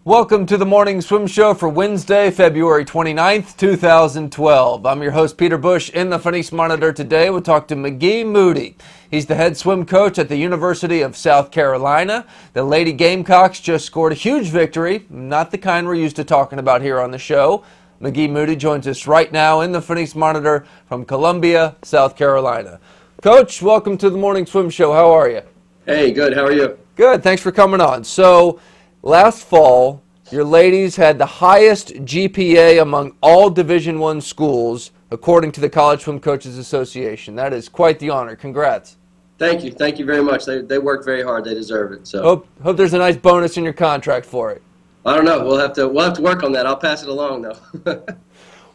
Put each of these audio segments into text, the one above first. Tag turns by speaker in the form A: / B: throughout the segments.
A: Welcome to the Morning Swim Show for Wednesday, February 29th, 2012. I'm your host, Peter Bush. In the Phoenix Monitor today, we'll talk to McGee Moody. He's the head swim coach at the University of South Carolina. The Lady Gamecocks just scored a huge victory, not the kind we're used to talking about here on the show. McGee Moody joins us right now in the Phoenix Monitor from Columbia, South Carolina. Coach, welcome to the Morning Swim Show. How are you?
B: Hey, good. How are you?
A: Good. Thanks for coming on. So, last fall, your ladies had the highest GPA among all Division I schools, according to the College Swim Coaches Association. That is quite the honor. Congrats.
B: Thank you. Thank you very much. They worked very hard. They deserve it. So
A: hope there's a nice bonus in your contract for it.
B: I don't know. We'll have to work on that. I'll pass it along though.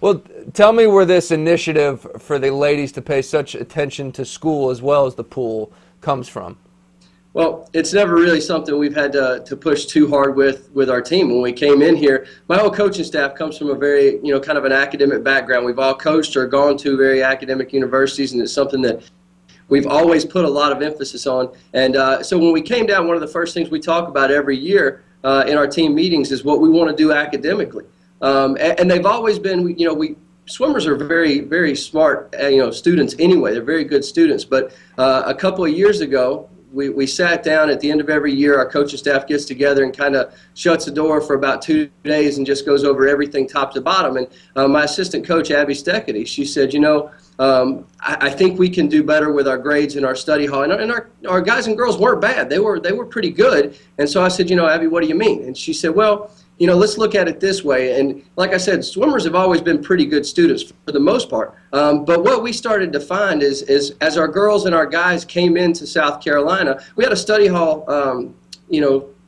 A: Well, tell me where this initiative for the ladies to pay such attention to school as well as the pool comes from.
B: Well, it's never really something we've had to push too hard with our team. When we came in here, my whole coaching staff comes from a very, kind of an academic background. We've all coached or gone to very academic universities, and it's something that we've always put a lot of emphasis on. And so when we came down, one of the first things we talk about every year in our team meetings is what we want to do academically. And they've always been, swimmers are very, very smart, students anyway. They're very good students. But a couple of years ago, we sat down at the end of every year. Our coaching staff gets together and kind of shuts the door for about 2 days and just goes over everything top to bottom. And my assistant coach, Abby Steckety, she said, I think we can do better with our grades in our study hall. And our guys and girls weren't bad. They were pretty good. And so I said, Abby, what do you mean? And she said, well, let's look at it this way. And like I said, swimmers have always been pretty good students for the most part. But what we started to find is as our girls and our guys came into South Carolina, we had a study hall,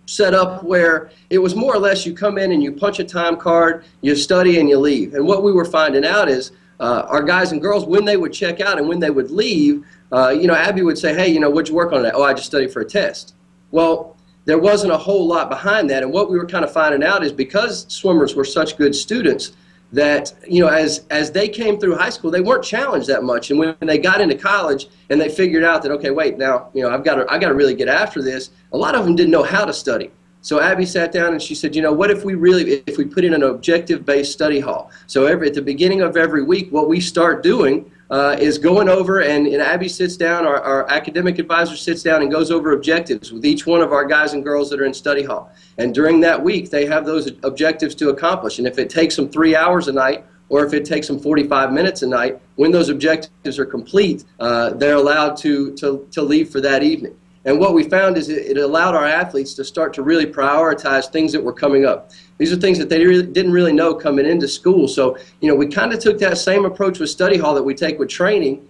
B: set up where it was more or less you come in and you punch a time card, you study, and you leave. And what we were finding out is our guys and girls, when they would check out and when they would leave, Abby would say, hey, what'd you work on today? Oh, I just studied for a test. Well, there wasn't a whole lot behind that, and what we were kind of finding out is because swimmers were such good students that, as they came through high school, they weren't challenged that much, and when they got into college and they figured out that, okay, wait, now, I've got to really get after this, a lot of them didn't know how to study. So Abby sat down and she said, what if we put in an objective-based study hall? So at the beginning of every week, what we start doing is going over, and Abby sits down, our academic advisor sits down and goes over objectives with each one of our guys and girls that are in study hall. And during that week, they have those objectives to accomplish. And if it takes them 3 hours a night, or if it takes them 45 minutes a night, when those objectives are complete, they're allowed to leave for that evening. And what we found is it allowed our athletes to start to really prioritize things that were coming up. These are things that they didn't really know coming into school. So, we kind of took that same approach with study hall that we take with training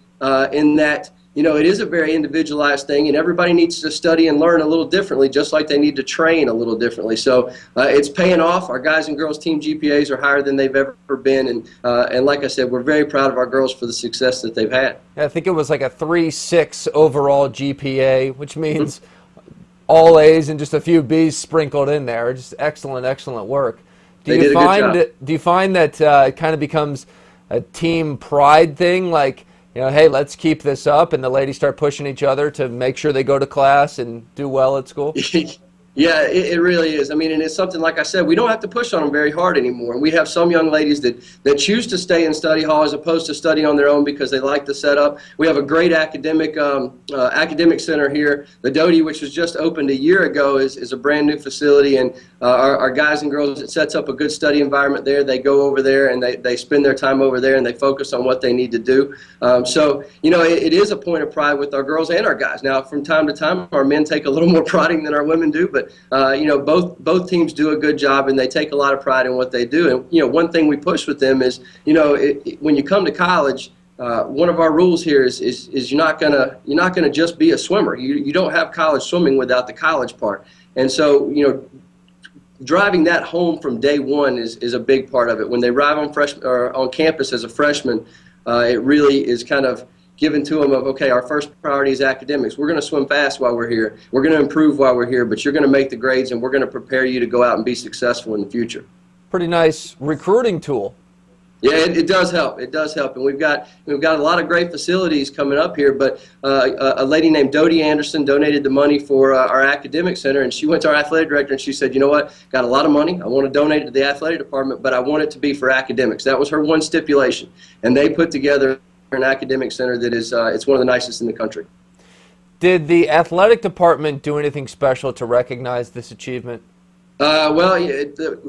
B: in that, it is a very individualized thing, and everybody needs to study and learn a little differently, just like they need to train a little differently. So it's paying off. Our guys and girls team GPAs are higher than they've ever been, and like I said, we're very proud of our girls for the success that they've had.
A: Yeah, I think it was like a 3.6 overall GPA, which means all A's and just a few B's sprinkled in there. Just excellent work. Do you find that it kind of becomes a team pride thing, like, hey, let's keep this up, and the ladies start pushing each other to make sure they go to class and do well at school?
B: Yeah, it really is. I mean, and it's something, like I said, we don't have to push on them very hard anymore. And we have some young ladies that choose to stay in study hall as opposed to study on their own because they like the setup. We have a great academic center here. The Doty, which was just opened a year ago, is a brand new facility. And our guys and girls, it sets up a good study environment there. They go over there and they spend their time over there and they focus on what they need to do. So, it is a point of pride with our girls and our guys. Now, from time to time, our men take a little more prodding than our women do, but both teams do a good job, and they take a lot of pride in what they do. And one thing we push with them is, when you come to college, one of our rules here is you're not gonna just be a swimmer. You don't have college swimming without the college part. And so driving that home from day one is a big part of it. When they arrive on campus as a freshman, it really is kind of given to them of, okay, our first priority is academics. We're going to swim fast while we're here. We're going to improve while we're here, but you're going to make the grades, and we're going to prepare you to go out and be successful in the future.
A: Pretty nice recruiting tool.
B: Yeah, it does help. It does help, and we've got a lot of great facilities coming up here. But a lady named Dodie Anderson donated the money for our academic center, and she went to our athletic director and she said, "You know what? Got a lot of money. I want to donate it to the athletic department, but I want it to be for academics." That was her one stipulation, and they put together an academic center that is it's one of the nicest in the country.
A: Did the athletic department do anything special to recognize this achievement?
B: Well,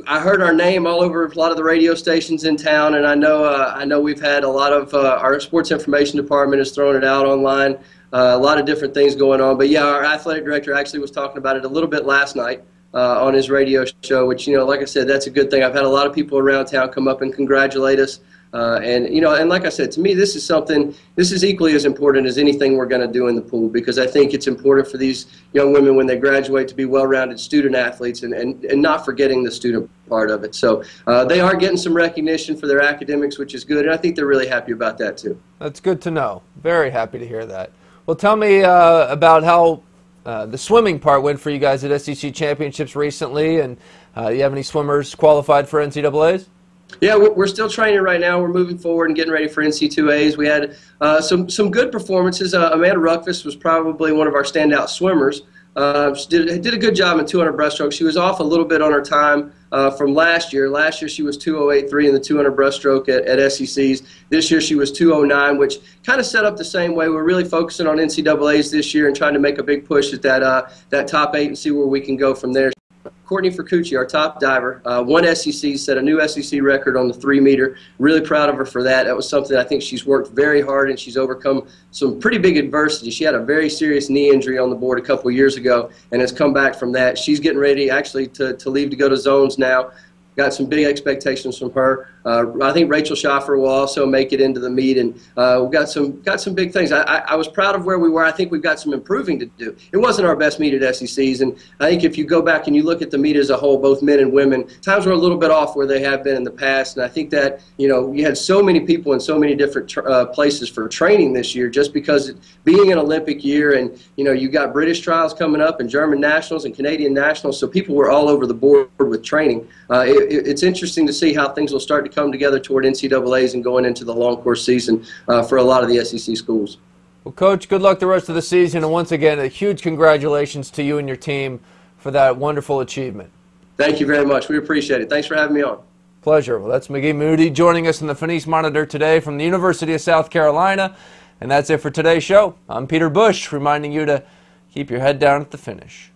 B: I heard our name all over a lot of the radio stations in town, and I know we've had a lot of our sports information department has thrown it out online. A lot of different things going on, but yeah, our athletic director actually was talking about it a little bit last night on his radio show. Which, like I said, that's a good thing. I've had a lot of people around town come up and congratulate us. And like I said, to me, this is equally as important as anything we're going to do in the pool, because I think it's important for these young women when they graduate to be well-rounded student athletes and not forgetting the student part of it. So they are getting some recognition for their academics, which is good, and I think they're really happy about that too.
A: That's good to know. Very happy to hear that. Well, tell me about how the swimming part went for you guys at SEC Championships recently, and you have any swimmers qualified for NCAAs?
B: Yeah, we're still training right now. We're moving forward and getting ready for NC2As. We had some good performances. Amanda Ruckfuss was probably one of our standout swimmers. She did a good job in 200 breaststroke. She was off a little bit on her time from last year. Last year she was 2:08.3 in the 200 breaststroke at SECs. This year she was 2:09, which kind of set up the same way. We're really focusing on NCAAs this year and trying to make a big push at that top 8 and see where we can go from there. Courtney Fercucci, our top diver, won SEC, set a new SEC record on the 3-meter. Really proud of her for that. That was something I think she's worked very hard, and she's overcome some pretty big adversity. She had a very serious knee injury on the board a couple of years ago and has come back from that. She's getting ready actually to leave to go to zones now. Got some big expectations from her. I think Rachel Schaffer will also make it into the meet, and we've got some big things. I was proud of where we were. I think we've got some improving to do. It wasn't our best meet at SECs, and I think if you go back and you look at the meet as a whole, both men and women, times were a little bit off where they have been in the past, and I think that you had so many people in so many different places for training this year, just because being an Olympic year, and you got British trials coming up and German nationals and Canadian nationals, so people were all over the board with training. It's interesting to see how things will start to come together toward NCAAs and going into the long course season for a lot of the SEC schools.
A: Well, Coach, good luck the rest of the season, and once again, a huge congratulations to you and your team for that wonderful achievement.
B: Thank you very much. We appreciate it. Thanks for having me on.
A: Pleasure. Well, that's McGee Moody joining us in the Phoenix Monitor today from the University of South Carolina, and that's it for today's show. I'm Peter Bush, reminding you to keep your head down at the finish.